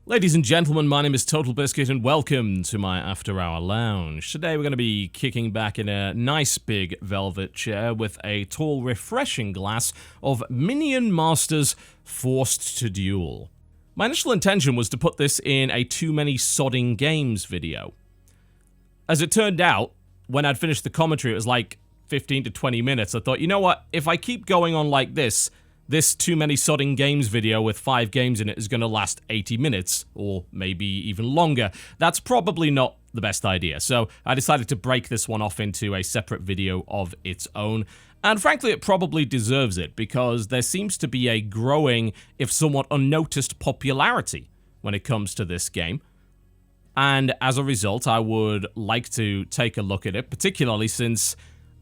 Ladies and gentlemen, my name is TotalBiscuit and welcome to my After Hour Lounge. Today we're going to be kicking back in a nice big velvet chair with a tall, refreshing glass of Minion Masters Forced to Duel. My initial intention was to put this in a Too Many Sodding Games video. As it turned out, when I'd finished the commentary, it was like 15 to 20 minutes. I thought, you know what, if I keep going on like this Too Many Sodding Games video with 5 games in it is going to last 80 minutes, or maybe even longer. That's probably not the best idea, so I decided to break this one off into a separate video of its own. And frankly, it probably deserves it, because there seems to be a growing, if somewhat unnoticed, popularity when it comes to this game. And as a result, I would like to take a look at it, particularly since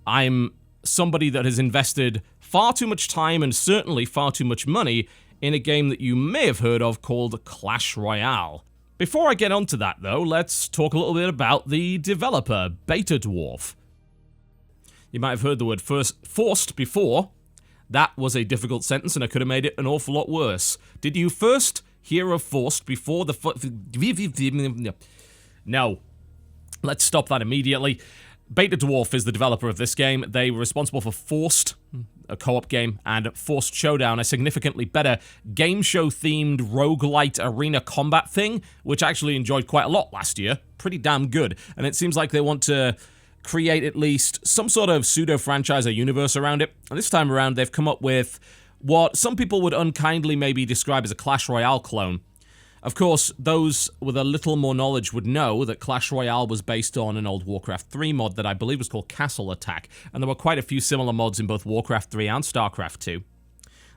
I'm somebody that has invested far too much time and certainly far too much money in a game that you may have heard of called Clash Royale. Before I get onto that though, let's talk a little bit about the developer, Beta Dwarf. You might have heard the word forced before. That was a difficult sentence and I could have made it an awful lot worse. Did you first hear of forced before the No. Let's stop that immediately. Beta Dwarf is the developer of this game. They were responsible for Forced, a co-op game, and Forced Showdown, a significantly better game show-themed roguelite arena combat thing, which I actually enjoyed quite a lot last year. Pretty damn good. And it seems like they want to create at least some sort of pseudo-franchise or universe around it. And this time around, they've come up with what some people would unkindly maybe describe as a Clash Royale clone. Of course, those with a little more knowledge would know that Clash Royale was based on an old Warcraft 3 mod that I believe was called Castle Attack, and there were quite a few similar mods in both Warcraft 3 and StarCraft 2.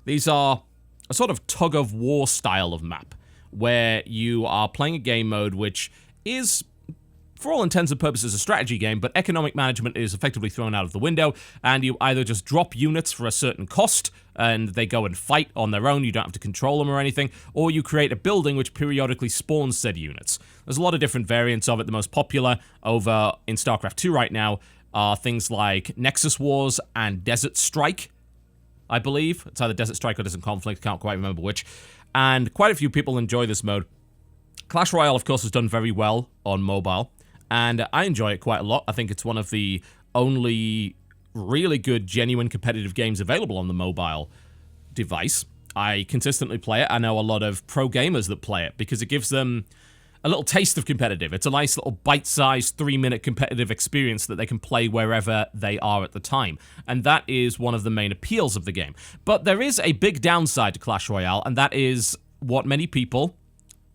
These are a sort of tug-of-war style of map, where you are playing a game mode which is, for all intents and purposes, a strategy game, but economic management is effectively thrown out of the window, and you either just drop units for a certain cost, and they go and fight on their own, you don't have to control them or anything, or you create a building which periodically spawns said units. There's a lot of different variants of it. The most popular over in StarCraft 2 right now are things like Nexus Wars and Desert Strike, I believe. It's either Desert Strike or Desert Conflict, can't quite remember which. And quite a few people enjoy this mode. Clash Royale, of course, has done very well on mobile, and I enjoy it quite a lot. I think it's one of the only really good, genuine competitive games available on the mobile device. I consistently play it. I know a lot of pro gamers that play it because it gives them a little taste of competitive. It's a nice little bite-sized 3-minute competitive experience that they can play wherever they are at the time. And that is one of the main appeals of the game. But there is a big downside to Clash Royale, and that is what many people,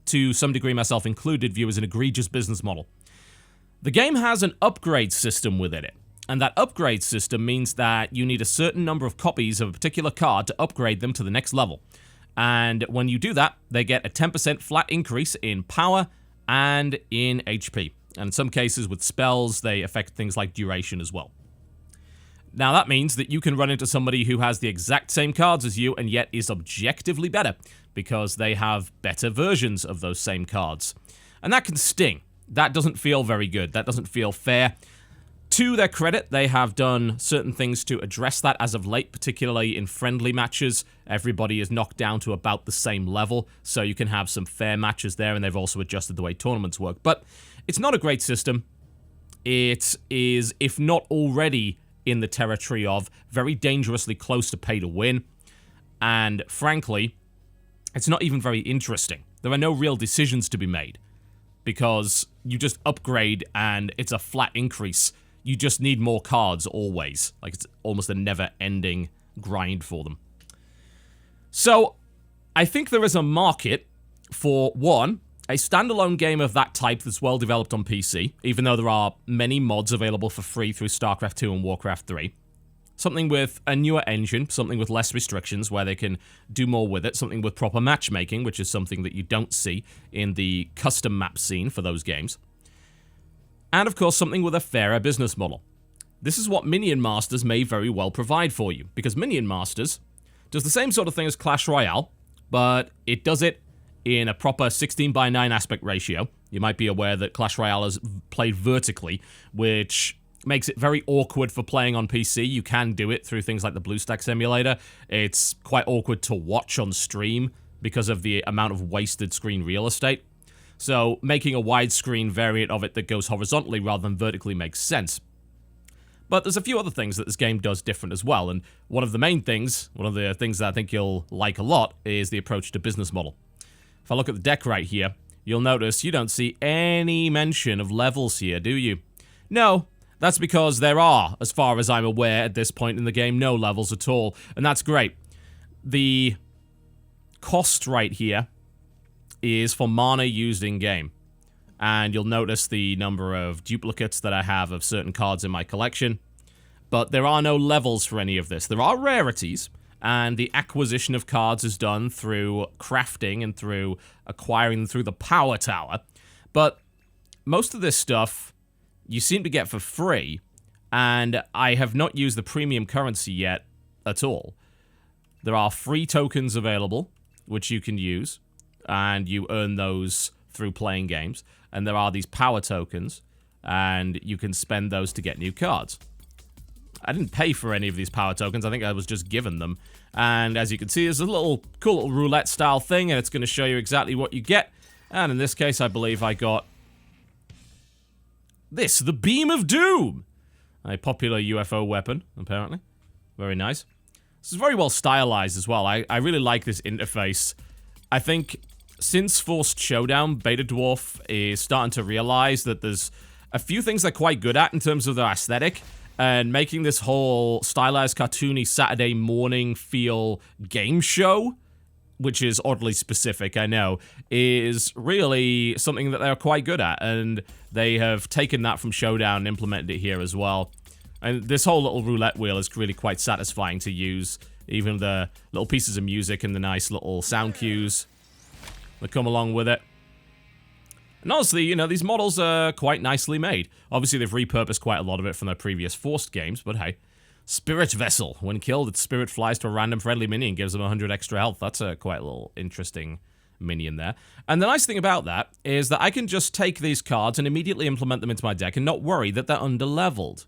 to some degree myself included, view as an egregious business model. The game has an upgrade system within it, and that upgrade system means that you need a certain number of copies of a particular card to upgrade them to the next level. And when you do that, they get a 10% flat increase in power and in HP. And in some cases with spells, they affect things like duration as well. Now that means that you can run into somebody who has the exact same cards as you and yet is objectively better, because they have better versions of those same cards. And that can sting. That doesn't feel very good. That doesn't feel fair. To their credit, they have done certain things to address that as of late, particularly in friendly matches. Everybody is knocked down to about the same level, so you can have some fair matches there, and they've also adjusted the way tournaments work. But it's not a great system. It is, if not already in the territory of very dangerously close to pay to win, and frankly, it's not even very interesting. There are no real decisions to be made, because you just upgrade and it's a flat increase. You just need more cards always. Like, it's almost a never-ending grind for them. So, I think there is a market for, one, a standalone game of that type that's well developed on PC, even though there are many mods available for free through StarCraft 2 and Warcraft 3. Something with a newer engine, something with less restrictions where they can do more with it, something with proper matchmaking, which is something that you don't see in the custom map scene for those games. And of course, something with a fairer business model. This is what Minion Masters may very well provide for you, because Minion Masters does the same sort of thing as Clash Royale, but it does it in a proper 16:9 aspect ratio. You might be aware that Clash Royale is played vertically, which makes it very awkward for playing on PC. You can do it through things like the BlueStacks emulator. It's quite awkward to watch on stream because of the amount of wasted screen real estate. So making a widescreen variant of it that goes horizontally rather than vertically makes sense. But there's a few other things that this game does different as well, and one of the things that I think you'll like a lot is the approach to business model. If I look at the deck right here, you'll notice you don't see any mention of levels here, do you? No, that's because there are, as far as I'm aware at this point in the game, no levels at all, and that's great. The cost right here is for mana used in-game. And you'll notice the number of duplicates that I have of certain cards in my collection. But there are no levels for any of this. There are rarities, and the acquisition of cards is done through crafting and through acquiring them through the power tower. But most of this stuff you seem to get for free, and I have not used the premium currency yet at all. There are free tokens available, which you can use, and you earn those through playing games. And there are these power tokens, and you can spend those to get new cards. I didn't pay for any of these power tokens, I think I was just given them. And as you can see, there's a cool little roulette style thing, and it's going to show you exactly what you get. And in this case, I believe I got this, the Beam of Doom! A popular UFO weapon, apparently. Very nice. This is very well stylized as well. I really like this interface. I think since Forced Showdown, Beta Dwarf is starting to realize that there's a few things they're quite good at in terms of their aesthetic, and making this whole stylized, cartoony Saturday morning feel game show, which is oddly specific, I know, is really something that they're quite good at, and they have taken that from Showdown and implemented it here as well. And this whole little roulette wheel is really quite satisfying to use, even the little pieces of music and the nice little sound cues that come along with it. And honestly, you know, these models are quite nicely made. Obviously, they've repurposed quite a lot of it from their previous Forced games, but hey. Spirit Vessel. When killed, its spirit flies to a random friendly minion and gives them 100 extra health. That's a quite little interesting minion there. And the nice thing about that is that I can just take these cards and immediately implement them into my deck and not worry that they're under-leveled.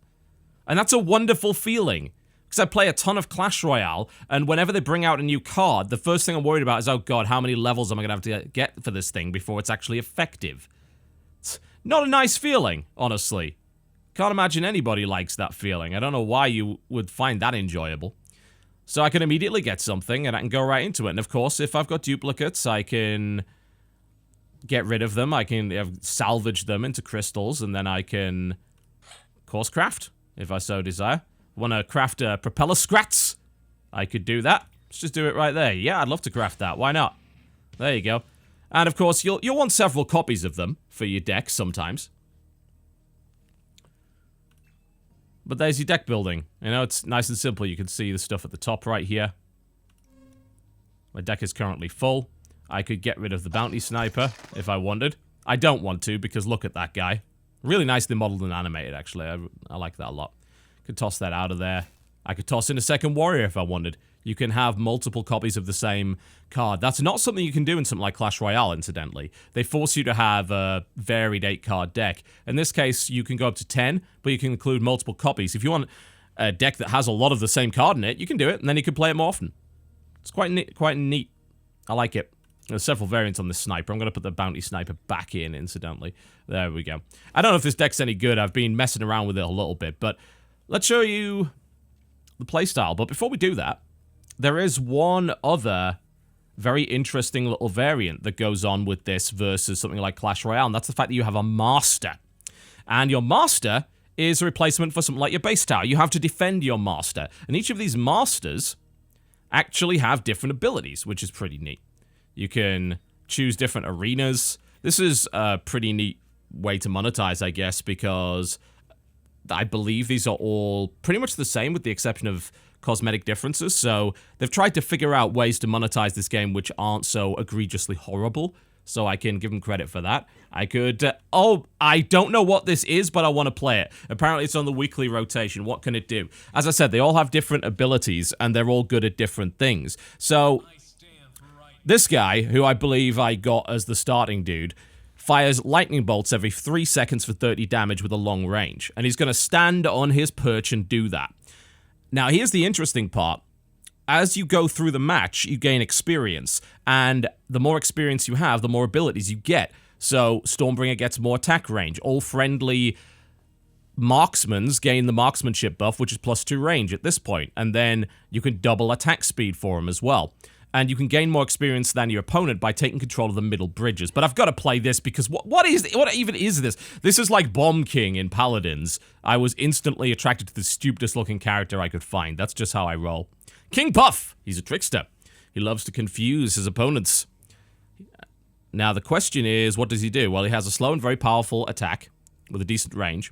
And that's a wonderful feeling. Because I play a ton of Clash Royale, and whenever they bring out a new card, the first thing I'm worried about is, oh god, how many levels am I going to have to get for this thing before it's actually effective? It's not a nice feeling, honestly. Can't imagine anybody likes that feeling. I don't know why you would find that enjoyable. So I can immediately get something, and I can go right into it. And of course, if I've got duplicates, I can get rid of them. I can salvage them into crystals, and then I can, of course, craft, if I so desire. Want to craft propeller scrats? I could do that. Let's just do it right there. Yeah, I'd love to craft that. Why not? There you go. And of course, you'll want several copies of them for your deck sometimes. But there's your deck building. You know, it's nice and simple. You can see the stuff at the top right here. My deck is currently full. I could get rid of the bounty sniper if I wanted. I don't want to because look at that guy. Really nicely modeled and animated, actually. I like that a lot. Could toss that out of there. I could toss in a second warrior if I wanted. You can have multiple copies of the same card. That's not something you can do in something like Clash Royale, incidentally. They force you to have a varied 8-card deck. In this case, you can go up to 10, but you can include multiple copies. If you want a deck that has a lot of the same card in it, you can do it, and then you can play it more often. It's quite neat. I like it. There's several variants on this sniper. I'm going to put the bounty sniper back in, incidentally. There we go. I don't know if this deck's any good. I've been messing around with it a little bit, but let's show you the playstyle. But before we do that, there is one other very interesting little variant that goes on with this versus something like Clash Royale, and that's the fact that you have a master. And your master is a replacement for something like your base tower. You have to defend your master. And each of these masters actually have different abilities, which is pretty neat. You can choose different arenas. This is a pretty neat way to monetize, I guess, because I believe these are all pretty much the same with the exception of cosmetic differences. So they've tried to figure out ways to monetize this game which aren't so egregiously horrible. So I can give them credit for that. I could, oh, I don't know what this is, but I want to play it. Apparently it's on the weekly rotation. What can it do? As I said, they all have different abilities and they're all good at different things. So this guy, who I believe I got as the starting dude, fires lightning bolts every 3 seconds for 30 damage with a long range. And he's going to stand on his perch and do that. Now, here's the interesting part. as you go through the match, you gain experience. And the more experience you have, the more abilities you get. So Stormbringer gets more attack range. All friendly marksmans gain the marksmanship buff, which is +2 range at this point. And then you can double attack speed for them as well. And you can gain more experience than your opponent by taking control of the middle bridges. But I've got to play this because what even is this? This is like Bomb King in Paladins. I was instantly attracted to the stupidest looking character I could find. That's just how I roll. King Puff. He's a trickster. He loves to confuse his opponents. Now the question is, what does he do? Well, he has a slow and very powerful attack with a decent range.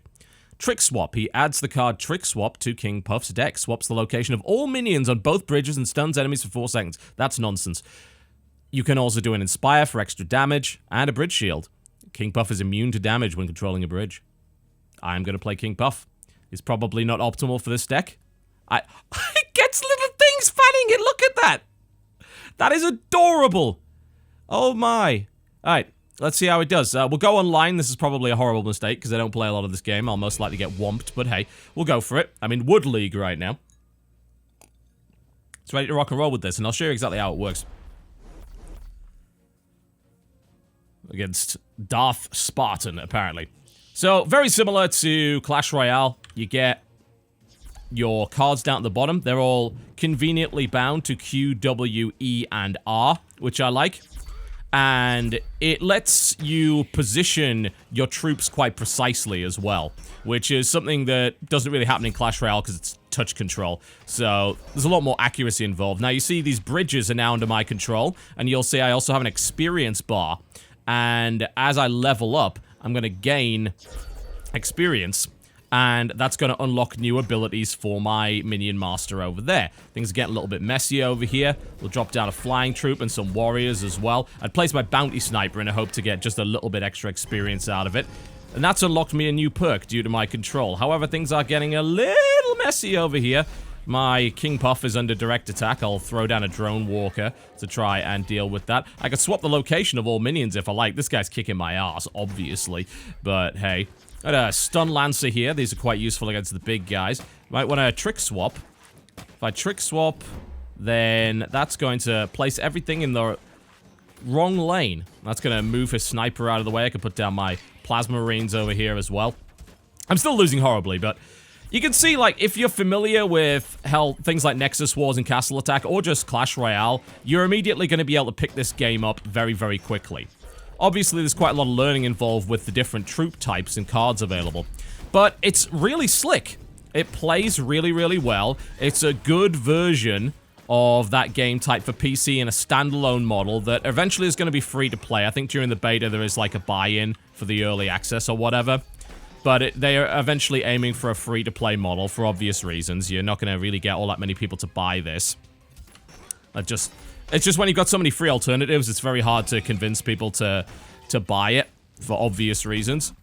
Trick Swap. He adds the card Trick Swap to King Puff's deck. Swaps the location of all minions on both bridges and stuns enemies for 4 seconds. That's nonsense. You can also do an Inspire for extra damage and a Bridge Shield. King Puff is immune to damage when controlling a bridge. I'm going to play King Puff. He's probably not optimal for this deck. It gets little things fanning it. Look at that. That is adorable. Oh my. Alright. Let's see how it does. We'll go online. This is probably a horrible mistake because I don't play a lot of this game. I'll most likely get whomped, but hey, we'll go for it. I'm in Wood League right now. It's ready to rock and roll with this, and I'll show you exactly how it works. Against Darth Spartan, apparently. So, very similar to Clash Royale. You get your cards down at the bottom. They're all conveniently bound to Q, W, E, and R, which I like. And it lets you position your troops quite precisely as well, which is something that doesn't really happen in Clash Royale because it's touch control. So there's a lot more accuracy involved. Now you see these bridges are now under my control, and you'll see I also have an experience bar. And as I level up, I'm going to gain experience. And that's going to unlock new abilities for my Minion Master over there. Things are getting a little bit messy over here. We'll drop down a flying troop and some warriors as well. I'd place my bounty sniper in a hope to get just a little bit extra experience out of it. And that's unlocked me a new perk due to my control. However, things are getting a little messy over here. My King Puff is under direct attack. I'll throw down a drone walker to try and deal with that. I could swap the location of all minions if I like. This guy's kicking my ass, obviously. But hey. Got a Stun Lancer here. These are quite useful against the big guys. Might want to Trick Swap. If I Trick Swap, then that's going to place everything in the wrong lane. That's going to move his sniper out of the way. I can put down my Plasma Marines over here as well. I'm still losing horribly, but you can see, like, if you're familiar with, hell, things like Nexus Wars and Castle Attack, or just Clash Royale, you're immediately going to be able to pick this game up very, very quickly. Obviously, there's quite a lot of learning involved with the different troop types and cards available. But it's really slick. It plays really, really well. It's a good version of that game type for PC in a standalone model that eventually is going to be free to play. I think during the beta there is like a buy-in for the early access or whatever. But they are eventually aiming for a free-to-play model for obvious reasons. You're not going to really get all that many people to buy this. It's just when you've got so many free alternatives, it's very hard to convince people to buy it, for obvious reasons.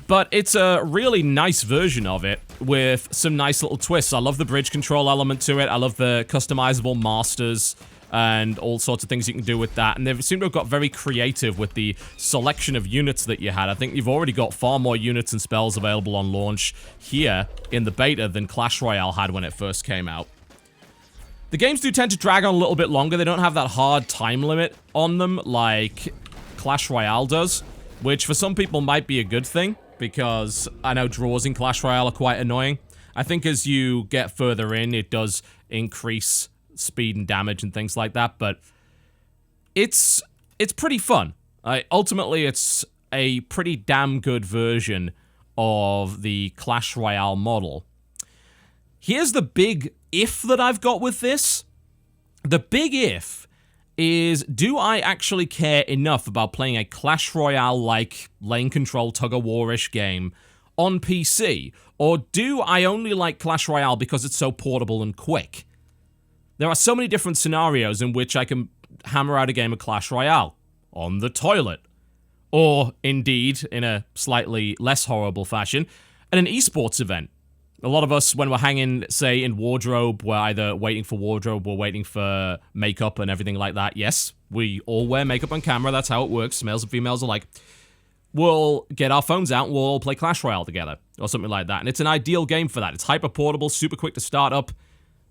But it's a really nice version of it, with some nice little twists. I love the bridge control element to it, I love the customizable masters, and all sorts of things you can do with that. And they seem to have got very creative with the selection of units that you had. I think you've already got far more units and spells available on launch here in the beta than Clash Royale had when it first came out. The games do tend to drag on a little bit longer. They don't have that hard time limit on them like Clash Royale does, which for some people might be a good thing, because I know draws in Clash Royale are quite annoying. I think as you get further in, it does increase speed and damage and things like that, but it's pretty fun. Ultimately, it's a pretty damn good version of the Clash Royale model. Here's the big if that I've got with this. The big if is, do I actually care enough about playing a Clash Royale-like lane control tug-of-war-ish game on PC? Or do I only like Clash Royale because it's so portable and quick? There are so many different scenarios in which I can hammer out a game of Clash Royale. On the toilet. Or, indeed, in a slightly less horrible fashion, at an esports event. A lot of us, when we're hanging, say, in wardrobe, we're either waiting for wardrobe or waiting for makeup and everything like that. Yes, we all wear makeup on camera. That's how it works. Males and females alike. We'll get our phones out and we'll all play Clash Royale together or something like that. And it's an ideal game for that. It's hyper portable, super quick to start up.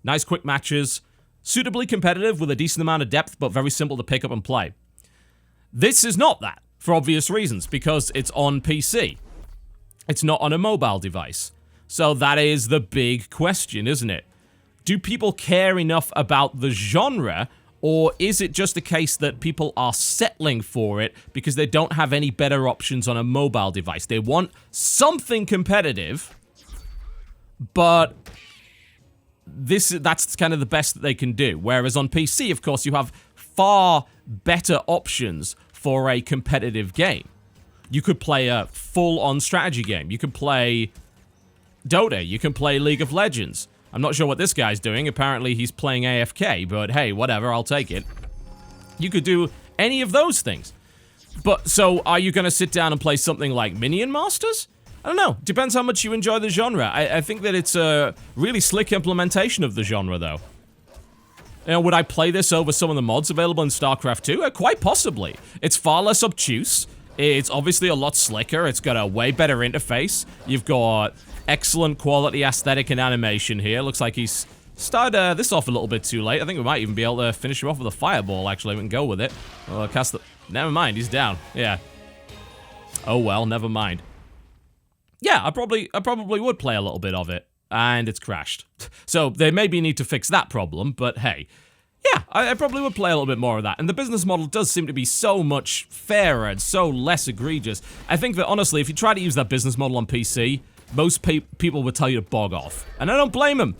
Nice quick matches, suitably competitive with a decent amount of depth, but very simple to pick up and play. This is not that, for obvious reasons, because it's on PC. It's not on a mobile device. So that is the big question, isn't it? Do people care enough about the genre, or is it just a case that people are settling for it because they don't have any better options on a mobile device? They want something competitive, but that's kind of the best that they can do. Whereas on PC, of course, you have far better options for a competitive game. You could play a full-on strategy game. You could play Dota. You can play League of Legends. I'm not sure what this guy's doing. Apparently he's playing AFK, but hey, whatever, I'll take it. You could do any of those things. But, so, are you going to sit down and play something like Minion Masters? I don't know. Depends how much you enjoy the genre. I think that it's a really slick implementation of the genre, though. You know, would I play this over some of the mods available in StarCraft 2? Quite possibly. It's far less obtuse. It's obviously a lot slicker. It's got a way better interface. You've got excellent quality aesthetic and animation here. Looks like he's started this off a little bit too late. I think we might even be able to finish him off with a fireball, actually. We can go with it. Cast the... Never mind, he's down. Yeah. Oh well, never mind. Yeah, I probably would play a little bit of it. And it's crashed. So they maybe need to fix that problem, but hey. Yeah, I probably would play a little bit more of that. And the business model does seem to be so much fairer and so less egregious. I think that, honestly, if you try to use that business model on PC, most people would tell you to bog off. And I don't blame them.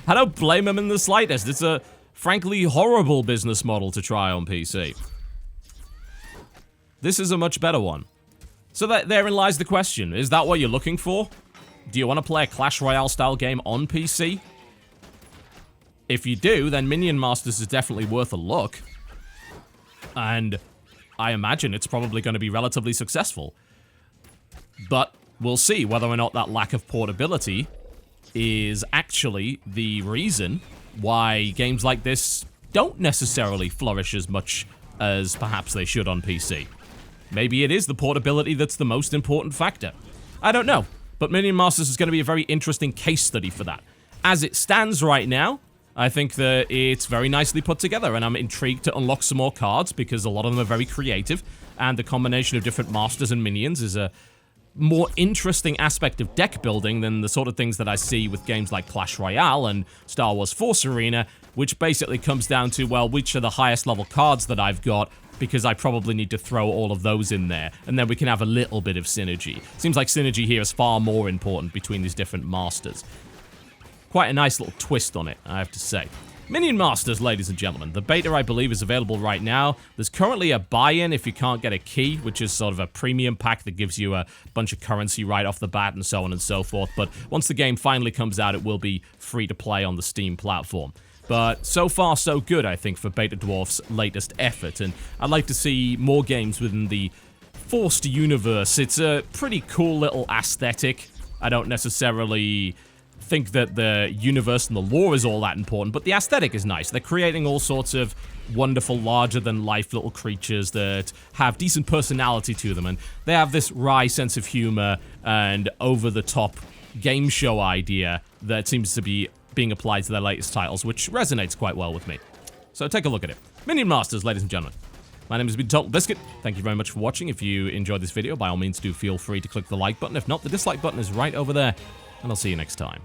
I don't blame them in the slightest. It's a, frankly, horrible business model to try on PC. This is a much better one. So therein lies the question. Is that what you're looking for? Do you want to play a Clash Royale style game on PC? If you do, then Minion Masters is definitely worth a look. And I imagine it's probably going to be relatively successful. But we'll see whether or not that lack of portability is actually the reason why games like this don't necessarily flourish as much as perhaps they should on PC. Maybe it is the portability that's the most important factor. I don't know, but Minion Masters is going to be a very interesting case study for that. As it stands right now, I think that it's very nicely put together, and I'm intrigued to unlock some more cards because a lot of them are very creative, and the combination of different masters and minions is a more interesting aspect of deck building than the sort of things that I see with games like Clash Royale and Star Wars Force Arena, which basically comes down to, well, which are the highest level cards that I've got, because I probably need to throw all of those in there, and then we can have a little bit of synergy. Seems like synergy here is far more important between these different masters. Quite a nice little twist on it, I have to say. Minion Masters, ladies and gentlemen. The beta, I believe, is available right now. There's currently a buy-in if you can't get a key, which is sort of a premium pack that gives you a bunch of currency right off the bat and so on and so forth. But once the game finally comes out, it will be free to play on the Steam platform. But so far, so good, I think, for Beta Dwarf's latest effort. And I'd like to see more games within the Forced universe. It's a pretty cool little aesthetic. I don't necessarily think that the universe and the lore is all that important, but the aesthetic is nice. They're creating all sorts of wonderful, larger-than-life little creatures that have decent personality to them, and they have this wry sense of humor and over-the-top game show idea that seems to be being applied to their latest titles, which resonates quite well with me. So take a look at it. Minion Masters, ladies and gentlemen. My name has been TotalBiscuit. Thank you very much for watching. If you enjoyed this video, by all means do feel free to click the like button. If not, the dislike button is right over there, and I'll see you next time.